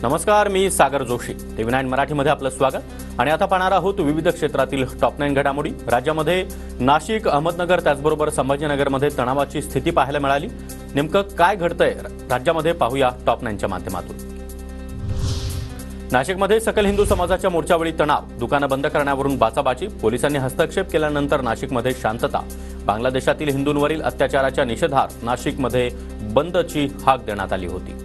नमस्कार, मी सागर जोशी. TV9 मराठीमध्ये आपलं स्वागत. आणि आता पाहणार आहोत विविध क्षेत्रातील टॉप 9 घडामोडी. राज्यामध्ये नाशिक, अहमदनगर त्याचबरोबर संभाजीनगरमध्ये तणावाची स्थिती पाहायला मिळाली. नेमकं काय घडतंय राज्यामध्ये पाहूया टॉप 9च्या माध्यमातून. नाशिकमध्ये सकल हिंदू समाजाच्या मोर्चावेळी तणाव, दुकानं बंद करण्यावरून बाचाबाची, पोलिसांनी हस्तक्षेप केल्यानंतर नाशिकमध्ये शांतता. बांगलादेशातील हिंदूंवरील अत्याचाराच्या निषेधार्थ नाशिकमध्ये बंदची हाक देण्यात आली होती.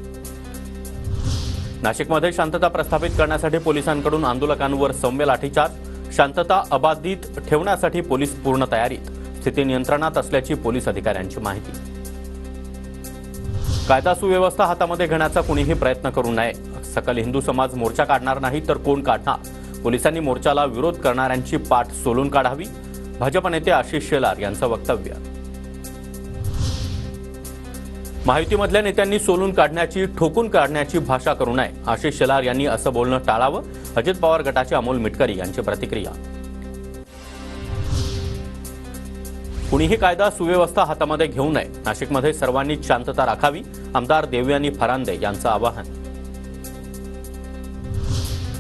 नाशिकमध्ये शांतता प्रस्थापित करण्यासाठी पोलिसांकडून आंदोलकांवर सौम्य लाठीचार्ज. शांतता अबाधित ठेवण्यासाठी पोलीस पूर्ण तयारीत, स्थिती नियंत्रणात असल्याची पोलीस अधिकाऱ्यांची माहिती. कायदा सुव्यवस्था हातामध्ये घेण्याचा कुणीही प्रयत्न करू नये. सकल हिंदू समाज मोर्चा काढणार नाही तर कोण काढणार? पोलिसांनी मोर्चाला विरोध करणाऱ्यांची पाठ सोलून काढावी. भाजप नेते आशिष शेलार यांचं वक्तव्य. महायुतीमधल्या नेत्यांनी सोलून काढण्याची, ठोकून काढण्याची भाषा करू नये. आशिष शेलार यांनी असं बोलणं टाळावं. अजित पवार गटाचे अमोल मिटकरी यांची प्रतिक्रिया. कुणीही कायदा सुव्यवस्था हातामध्ये घेऊ नये. नाशिकमध्ये सर्वांनीच शांतता राखावी. आमदार देवयानी फरांदे यांचं आवाहन.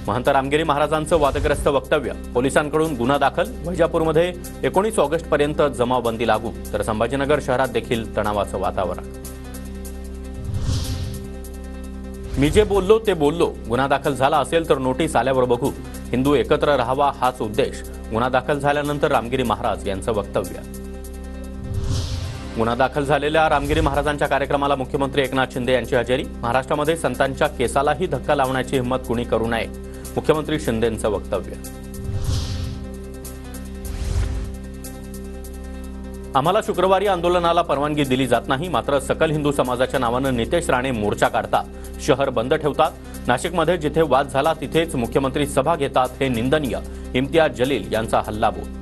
महंत रामगिरी महाराजांचं वादग्रस्त वक्तव्य. पोलिसांकडून गुन्हा दाखल. वैजापूरमध्ये 19 ऑगस्टपर्यंत जमावबंदी लागू, तर संभाजीनगर शहरात देखील तणावाचं वातावरण. मी जे बोललो ते बोललो. गुन्हा दाखल झाला असेल तर नोटीस आल्यावर बघू. हिंदू एकत्र राहावा हाच उद्देश. गुन्हा दाखल झाल्यानंतर रामगिरी महाराज यांचं वक्तव्य. गुन्हा दाखल झालेल्या रामगिरी महाराजांच्या कार्यक्रमाला मुख्यमंत्री एकनाथ शिंदे यांची हजेरी. महाराष्ट्रामध्ये संतांच्या केसालाही धक्का लावण्याची हिंमत कुणी करू नये. मुख्यमंत्री शिंदेंचं वक्तव्य. आम्हाला शुक्रवारी आंदोलनाला परवानगी दिली जात नाही, मात्र सकल हिंदू समाजाच्या नावानं नितेश राणे मोर्चा काढतात, शहर बंद ठेवतात. नाशिकमध्ये जिथे वाद झाला तिथेच मुख्यमंत्री सभा घेतात, हे निंदनीय. इम्तियाज जलील यांचा हल्लाबोल.